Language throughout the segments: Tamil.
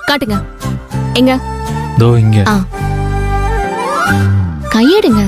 காட்டுங்க. எங்க? தோ இங்க. கையெடுங்க.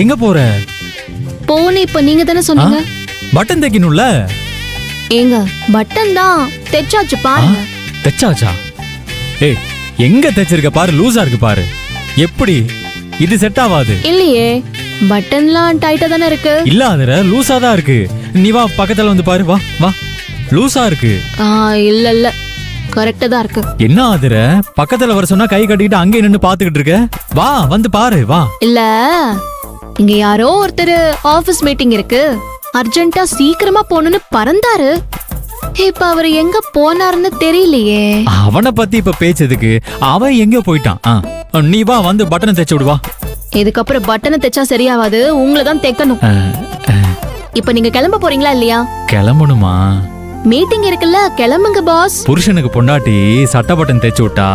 எங்க போற? போன இப்ப நீங்க தானே சொன்னீங்க பட்டன் தைக்கணும்ல. ஏங்க பட்டன் தான் தைச்சாச்சு பாருங்க. தைச்சாச்சா? ஏய் எங்க தைச்சிருக்க பாரு, லூசா இருக்கு பாரு. எப்படி இது செட் ஆகாது? இல்லையே, பட்டன்லாம் டைட்டா தானே இருக்கு. இல்ல ஆதிர, லூசா தான் இருக்கு. நீ வா பக்கத்துல வந்து பாரு. வா வா, லூசா இருக்கு. இல்ல இல்ல, கரெக்ட்டா தான் இருக்கு. என்ன ஆதிர, பக்கத்துல வர சொன்னா கை கட்டிக்கிட்டு அங்கே நின்னு பாத்துக்கிட்டு இருக்க? வா வந்து பாரு வா. இல்ல, இங்க யாரோ ஒருத்தர் ஆபீஸ் மீட்டிங் இருக்கு, அர்ஜென்ட்டா சீக்கிரமா போகணும்னு பறந்தாரு. இப்ப அவர் எங்க போனாருன்னு தெரியலையே. அவனை பத்தி இப்ப பேச்சதுக்கு, அவன் எங்க போயிட்டான். நீ வா வந்து பட்டனை தைச்சு விடுவா. இதுக்கப்புறம் பட்டனை தைச்சா சரியாவாது, உங்களை தான் தைக்கணும். இப்ப நீங்க கிளம்ப போறீங்களா இல்லையா? கிளம்பணுமா? மீட்டிங் இருக்குல்ல, கிளம்புங்க பாஸ். புருஷனுக்கு பொண்டாட்டி சட்டை பட்டன் தைச்சு விட்டா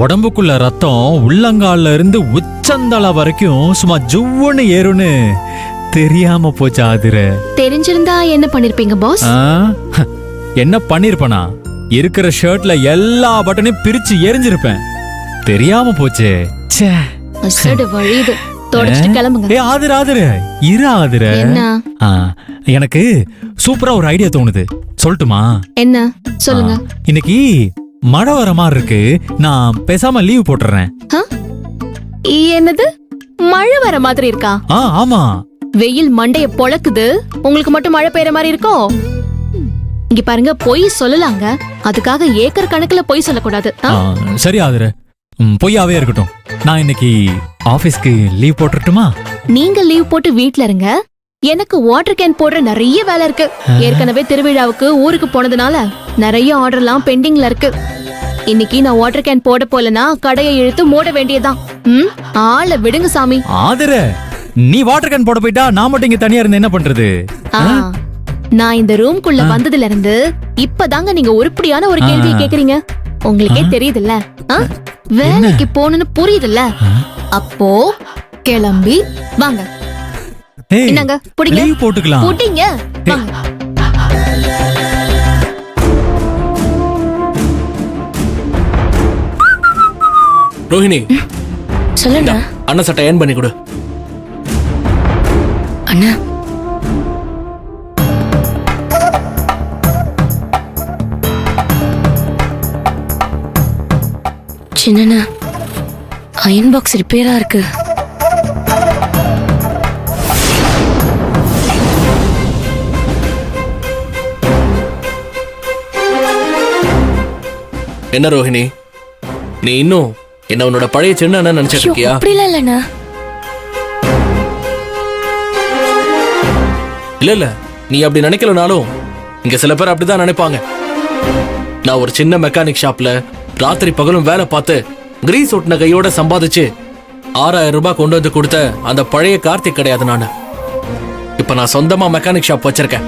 உடம்புக்குள்ள ரத்தம் உள்ளங்கால்ல இருந்து உச்சந்தல வரைக்கும் சும்மா ஜுவ்வுன்னு ஏறுன்னு தெரியாம போச்சு ஆதிர. தெரிஞ்சிருந்தா என்ன பண்ணிருப்பீங்க பாஸ்? என்ன பண்ணிருப்பனா? இருக்கிற ஷர்ட்ல எல்லா பட்டனையும் பிரிச்சு எரிஞ்சிருப்பேன். தெரியாம போச்சே. வழியுது, தொடச்சிட்டு கிளம்புங்க. ஆதிர ஆதிர இரு ஆதிர. எனக்கு சூப்பரா ஒரு ஐடியா தோணுது, சொல்லட்டுமா? என்ன சொல்லுங்க. இன்னைக்கு மழை வர மாதிரி இருக்கு, நான் பேசாம லீவ் போட்டுறேன். என்னது, மழை வர மாதிரி இருக்கா? ஆமா. வெயில் மண்டைய பொளக்குது, உங்களுக்கு மட்டும் மழை பெய்யற மாதிரி இருக்கோ? இங்க பாருங்க, பொய் சொல்லலாங்க, அதுக்காக ஏக்கர் கணக்குல பொய் சொல்லக்கூடாது. சரி ஆதிர, பொய்யாவே இருக்கட்டும். நான் இன்னைக்கு ஆபீஸ்க்கு லீவ் போட்டுட்டுமா? நீங்க லீவ் போட்டு வீட்ல இருங்க, எனக்கு வாட்டர் கேன் போடுற நிறைய வேலை இருக்கு. ஏற்கனவே திருவிழாவுக்கு ஊருக்கு போனதுனால நிறைய ஆர்டர்லாம் பெண்டிங்ல இருக்கு. இன்னைக்கு நான் வாட்டர் கேன் போட போலனா கடையை இழுத்து மூட வேண்டியதான். ஆளை விடுங்க சாமி. ஆதிர, நீ வாட்டர் கேன் போட போயிட்டா நான் மட்டும் இங்க தனியா இருந்து என்ன பண்றது? நான் இந்த ரூம்குள்ள வந்ததுல இருந்து இப்பதாங்க நீங்க உருப்படியான ஒரு கேள்வி கேக்குறீங்க. உங்களுக்கே தெரியுதுல்ல, வேலைக்கு போகணும்னு புரியுதுல்ல, அப்போ கிளம்பி வாங்க. என்னங்க புடிங்க, லீவ் போட்டுக்கலாம். புடிங்க வாங்க. ரோஹிணி, சொல்லுங்க. அண்ணா சட்டை ஏன் பண்ணி கொடு. அண்ணா, சின்னண்ணா, அயன் பாக்ஸ் ரிப்பேரா இருக்கு. என்ன ரோஹிணி, நீ இன்னும் என்ன உன்னோட பழைய சின்ன அண்ணன் நினைச்சிட்டு இருக்கியா? அப்படிலாம் இல்லண்ணா. இல்ல, நீ அப்படி நினைக்கலனாலும் இங்க சில பேர் அப்படிதான் நினைப்பாங்க. நான் ஒரு சின்ன மெக்கானிக் ஷாப்ல ராத்திரி பகலும் வேலை பார்த்து கிரீஸ் ஒட்டின கையோட சம்பாதிச்சு 6000 ரூபாய் கொண்டு வந்து கொடுத்த அந்த பழைய கார்த்திக் கிடையாது நானு. இப்ப நான் சொந்தமா மெக்கானிக் ஷாப் வச்சிருக்கேன்.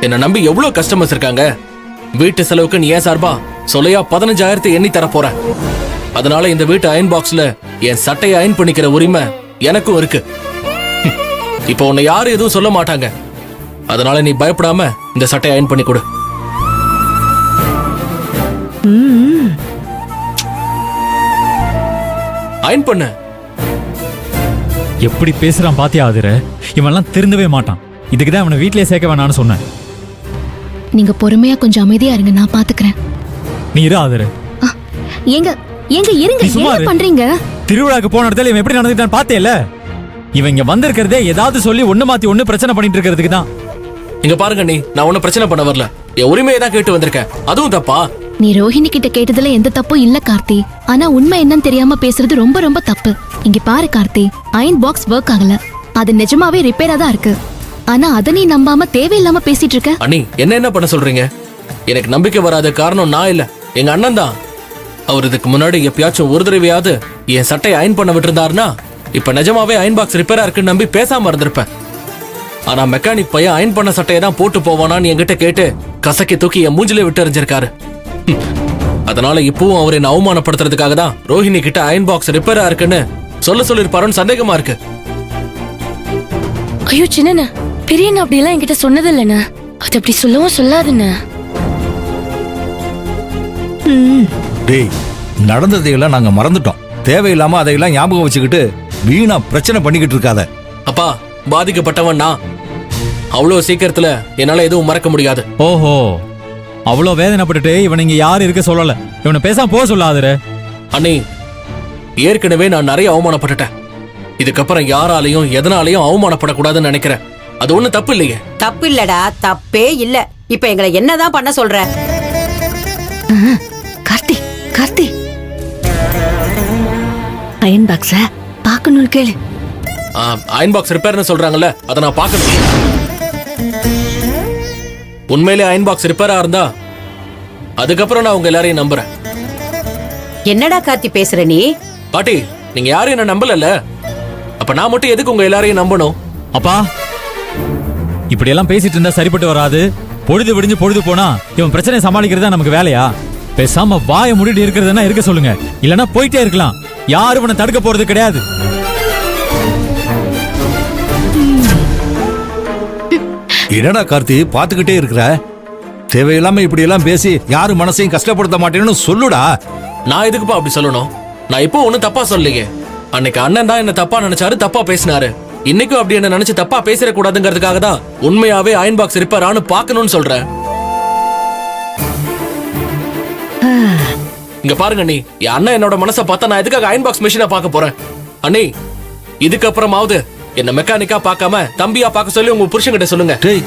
என்ன நம்பி எவ்வளவு கஸ்டமர்ஸ் இருக்காங்க. வீட்டு செலவுக்கு நீ ஏன் சார்பா சொல்லையா 15,000 எண்ணி தர போற. அதனால இந்த வீட்டு அயன் பாக்ஸ்ல என் சட்டையை அயன் பண்ணிக்கிற உரிமை எனக்கும் இருக்கு. இப்ப உன்னை யாரும் எதுவும் சொல்ல மாட்டாங்க. அதனால நீ பயப்படாம இந்த சட்டையை அயன் பண்ணி கொடு. அயன் பண்ணு. எப்படி பேசுறான் பாத்தியா ஆதிர? இவன்லாம் திருந்தவே மாட்டான். இதுக்கு தான் அவனை வீட்லயே சேர்க்க வேணாம்னு சொன்னேன். நீங்க பொறுமையா கொஞ்சம் அமைதியா இருங்க, நான் பாத்துக்கிறேன். நீ இரு ஆதிர. ஏங்க ஏங்க இருங்க, நீ சும்மா என்ன இரு. பண்றீங்க? திருவிழாக்கு போன இடத்துல இவன் எப்படி நடந்துட்டான்னு பாத்தேல? இவன் இங்க வந்திருக்கிறதே ஏதாவது சொல்லி ஒண்ணு மாத்தி ஒண்ணு பிரச்சனை பண்ணிட்டு இருக்கிறதுக்கு தான். இங்க பாருங்க அண்ணி, நான் ஒன்னும் பிரச்சனை பண்ண வரல. என் உரிமையை தான் கேட்டு வந்திருக்கேன். அதுவும் தப்பா? நீ ரோஹிணி கிட்ட கேட்டதுல எந்த தப்பும் இல்ல கார்த்தி. ஆனா உண்மை என்னன்னு தெரியாம பேசுறது ரொம்ப ரொம்ப தப்பு. இங்க பாரு கார்த்தி, அயன் பாக்ஸ் ஒர்க் ஆகல. அது நிஜமாவே ரிப்பேரா தான் இருக்கு. ஆனா அத நீ நம்பாம தேவையில்லாம பேசிட்டு இருக்க. அண்ணி, என்ன பண்ண சொல்றீங்க? எனக்கு நம்பிக்கை வராத காரணம் நான் இல்ல, எங்க அண்ணன் தான். அவர் இதுக்கு முன்னாடி எப்பயாச்சும் ஒரு தடவையாவது என் சட்டையை அயன் பண்ண விட்டுருந்தாருன்னா இப்ப நிஜமாவே அயன் பாக்ஸ் ரிப்பேரா இருக்குன்னு நம்பி பேசாம இருந்திருப்பேன். ஆனா மெக்கானிக் பையன் அயன் பண்ண சட்டையை தான் போட்டு போவானான்னு என்கிட்ட கேட்டு கசக்கி தூக்கி என் மூஞ்சிலே விட்டு எறிஞ்சிருக்காரு. அதனால இப்பவும் அவர் என்ன அவமானப்படுத்துறதுக்காக தான் ரோஹிணி கிட்ட அயன் பாக்ஸ் ரிப்பேரா இருக்குன்னு சொல்லிருப்பாருன்னு சந்தேகமா இருக்கு. ஐயோ சின்ன பெரியண்ணா அப்படியெல்லாம் என்கிட்ட சொன்னது இல்லைண்ணா. அது அப்படி சொல்லவும் சொல்லாதுண்ணா. டேய், நடந்ததையெல்லாம் நாங்க மறந்துட்டோம். தேவையில்லாம அதையெல்லாம் ஞாபகம் வச்சுக்கிட்டு வீணா பிரச்சனை பண்ணிக்கிட்டு இருக்காத. அப்பா, பாதிக்கப்பட்டவன் நான். அவ்வளவு சீக்கிரத்துல என்னால எதுவும் மறக்க முடியாது. ஓஹோ, அவ்வளோ வேதனைப்பட்டுட்டு இவன் இங்க யாரும் இருக்க சொல்லல. இவனை பேசாம போக சொல்லாதர. அண்ணி, ஏற்கனவே நான் நிறைய அவமானப்பட்டுட்டேன். இதுக்கப்புறம் யாராலையும் எதனாலையும் அவமானப்படக்கூடாதுன்னு நினைக்கிறேன். அது ஒண்ணு தப்பு இல்லையே. தப்பு இல்லடா, தப்பே இல்ல. இப்ப எங்களை என்னதான் பண்ண சொல்ற? கார்த்தி கார்த்தி, அயன் பாக்ஸ பாக்கணும்னு கேளு. அயன் பாக்ஸ் ரிப்பேர்னு சொல்றாங்கல்ல, அதை நான் பார்க்கணும். உண்மையிலே அயன் பாக்ஸ் ரிப்பேரா இருந்தா அதுக்கப்புறம் நான் உங்க எல்லாரையும் நம்புறேன். என்னடா கார்த்தி பேசுற நீ? பாட்டி, நீங்க யாரும் என்ன நம்பலல்ல, அப்ப நான் மட்டும் எதுக்கு உங்க எல்லாரையும் நம்பணும்? அப்பா, இப்படி எல்லாம் பேசிட்டு இருந்தா சரிப்பட்டு வராது. பொழுது விடிஞ்சு பொழுது போனா இவன் பிரச்சனையை சமாளிக்கிறதா நமக்கு வேலையா? பேசாம வாயை மூடிட்டு இருக்கிறதுனா இருக்க சொல்லுங்க. இல்லனா போயிட்டே இருக்கலாம். யாரும் இவனை தடுக்க போறது கிடையாது. என்னடா கார்த்தி பாத்துக்கிட்டே இருக்கிற? தேவையில்லாம இப்படி எல்லாம் பேசி யாரு மனசையும் கஷ்டப்படுத்த மாட்டேன்னு சொல்லுடா. நான் எதுக்குப்பா அப்படி சொல்லணும்? நான் இப்போ ஒண்ணும் தப்பா சொல்லலையே. அன்னைக்கு அண்ணன் தான் என்ன தப்பா நினைச்சாரு, தப்பா பேசினாரு. இன்னைக்கும் அப்படி என்ன நினைச்சு தப்பா பேசிடக்கூடாதுங்கிறதுக்காக தான் உண்மையாவே அயன் பாக்ஸ் ரிப்பேரானு பார்க்கணும்னு சொல்றேன். இங்க பாருங்க அண்ணி, என் அண்ணன் என்னோட மனசை பார்த்தா நான் எதுக்காக அயன் பாக்ஸ் மிஷினை பார்க்க போறேன்? அண்ணி, இதுக்கப்புறமாவது என்ன மெக்கானிக்கா பார்க்காம தம்பியா பார்க்க சொல்லி உங்க புருஷன்கிட்ட சொல்லுங்க. டேய்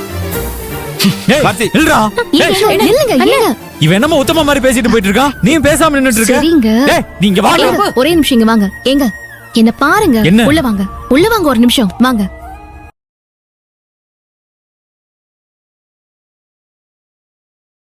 ஏய், கார்த்தி, நில்றா. இல்லங்க ஏங்க, இவன் என்னமோ உத்தம மாதிரி பேசிட்டு போயிட்டு இருக்கான். நீ பேசாம நின்னுட்டு சரிங்க. இருக்க. டேய், நீங்க வாங்க. ஒரே நிமிஷம் இங்க வாங்க. ஏங்க என்ன பாருங்க. என்ன? உள்ள வாங்க, உள்ள வாங்க, ஒரு நிமிஷம் வாங்க.